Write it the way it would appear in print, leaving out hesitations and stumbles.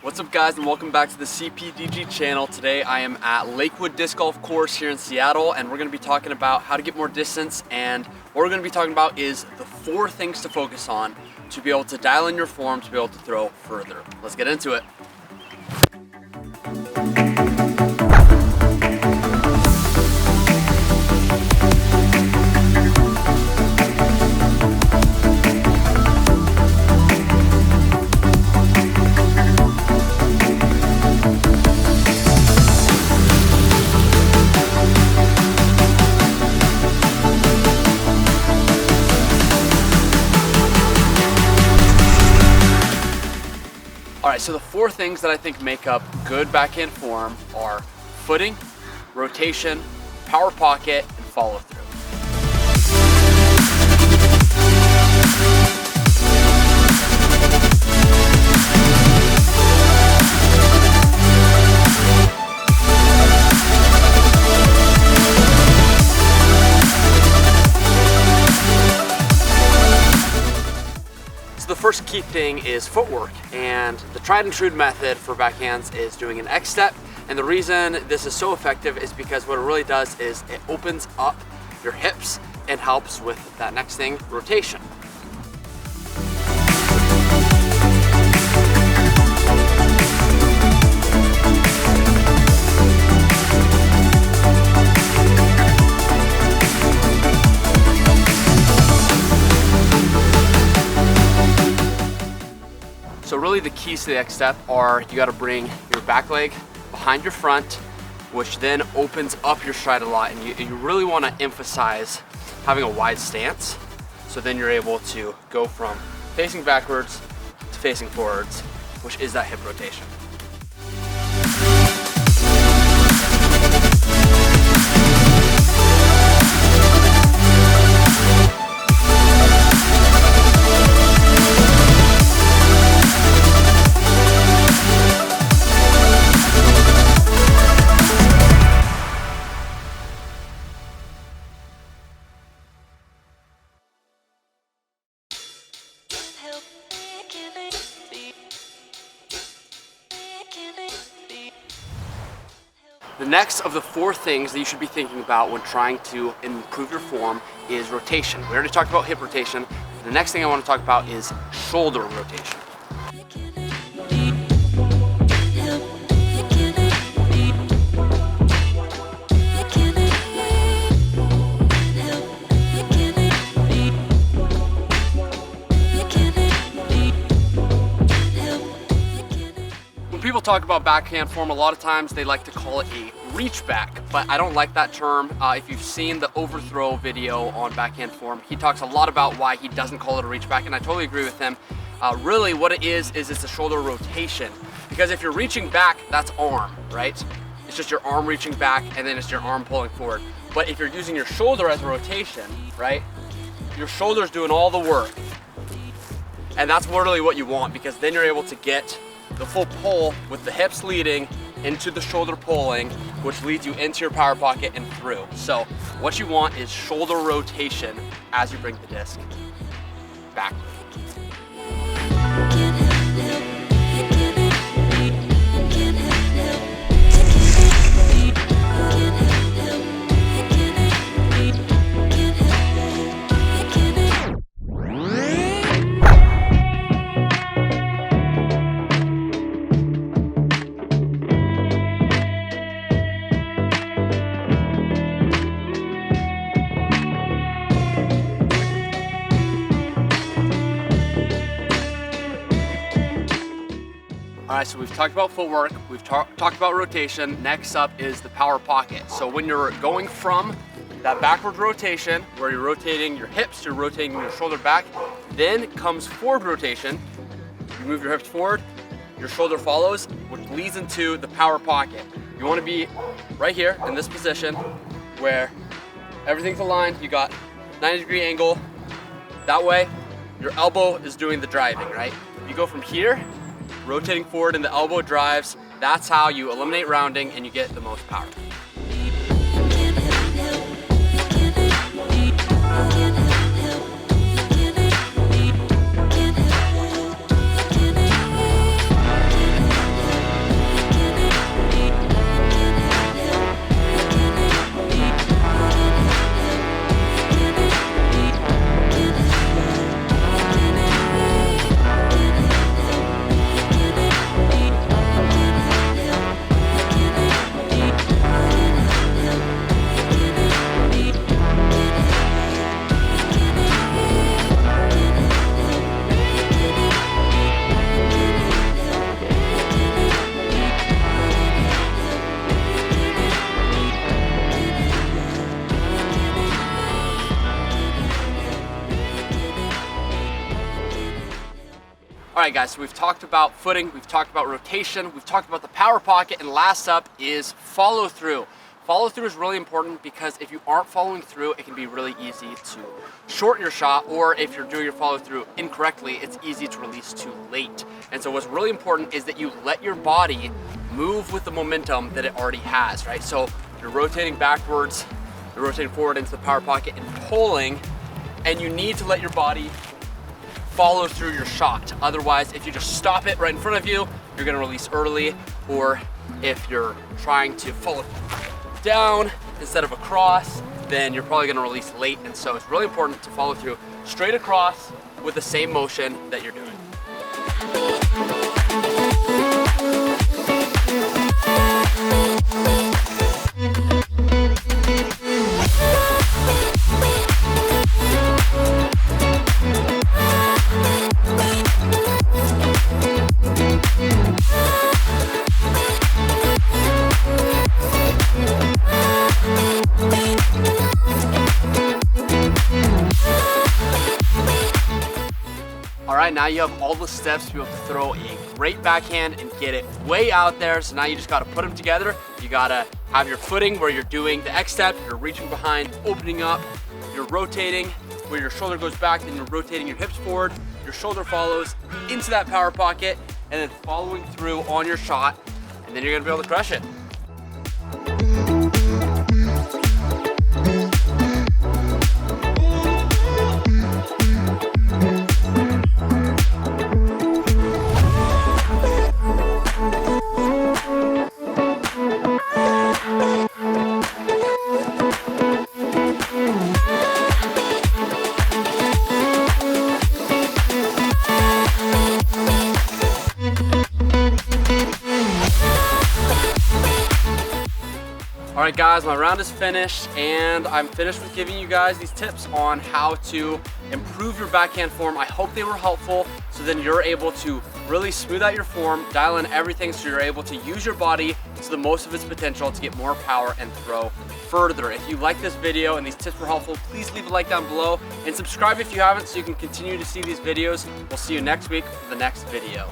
What's up guys, and welcome back to the PDGA channel. Today I am at Lakewood Disc Golf Course here in Seattle, and we're going to be talking about how to get more distance, and what we're going to be talking about is the 4 things to focus on to be able to dial in your form to be able to throw further. Let's get into it. Alright, so the 4 things that I think make up good backhand form are footing, rotation, power pocket, and follow through. The first key thing is footwork, and the tried and true method for backhands is doing an X step. And the reason this is so effective is because what it really does is it opens up your hips and helps with that next thing, rotation. So really the keys to the X step are you got to bring your back leg behind your front, which then opens up your stride a lot, and you really want to emphasize having a wide stance, so then you're able to go from facing backwards to facing forwards, which is that hip rotation. The next of the 4 things that you should be thinking about when trying to improve your form is rotation. We already talked about hip rotation. The next thing I want to talk about is shoulder rotation. People talk about backhand form, a lot of times they like to call it a reach back, but I don't like that term. If you've seen the overthrow video on backhand form, he talks a lot about why he doesn't call it a reach back, and I totally agree with him. Really what it is it's a shoulder rotation, because if you're reaching back, that's arm, right? It's just your arm reaching back, and then it's your arm pulling forward. But if you're using your shoulder as a rotation, right, your shoulder's doing all the work, and that's really what you want, because then you're able to get the full pull with the hips leading into the shoulder pulling, which leads you into your power pocket and through. So what you want is shoulder rotation as you bring the disc back. Alright, so we've talked about footwork, we've talked about rotation. Next up is the power pocket. So when you're going from that backward rotation, where you're rotating your hips, you're rotating your shoulder back, then comes forward rotation. You move your hips forward, your shoulder follows, which leads into the power pocket. You want to be right here in this position where everything's aligned, you got 90-degree angle. That way, your elbow is doing the driving, right? You go from here, rotating forward, and the elbow drives. That's how you eliminate rounding and you get the most power. right, guys, so we've talked about footing, we've talked about rotation, we've talked about the power pocket, and last up is follow through. Follow through is really important because if you aren't following through, it can be really easy to short your shot, or if you're doing your follow through incorrectly, it's easy to release too late. And so what's really important is that you let your body move with the momentum that it already has, right? So you're rotating backwards, you're rotating forward into the power pocket and pulling, and you need to let your body follow through your shot. Otherwise, if you just stop it right in front of you, you're gonna release early, or if you're trying to follow down instead of across, then you're probably gonna release late. And so it's really important to follow through straight across with the same motion that you're doing. All right, now you have all the steps to be able to throw a great backhand and get it way out there. So now you just gotta put them together. You gotta have your footing where you're doing the X step, you're reaching behind, opening up, you're rotating, where your shoulder goes back, then you're rotating your hips forward, your shoulder follows into that power pocket, and then following through on your shot, and then you're gonna be able to crush it. All right, guys, my round is finished, and I'm finished with giving you guys these tips on how to improve your backhand form. I hope they were helpful, so then you're able to really smooth out your form, dial in everything so you're able to use your body to the most of its potential to get more power and throw further. If you like this video and these tips were helpful, please leave a like down below and subscribe if you haven't so you can continue to see these videos. We'll see you next week for the next video.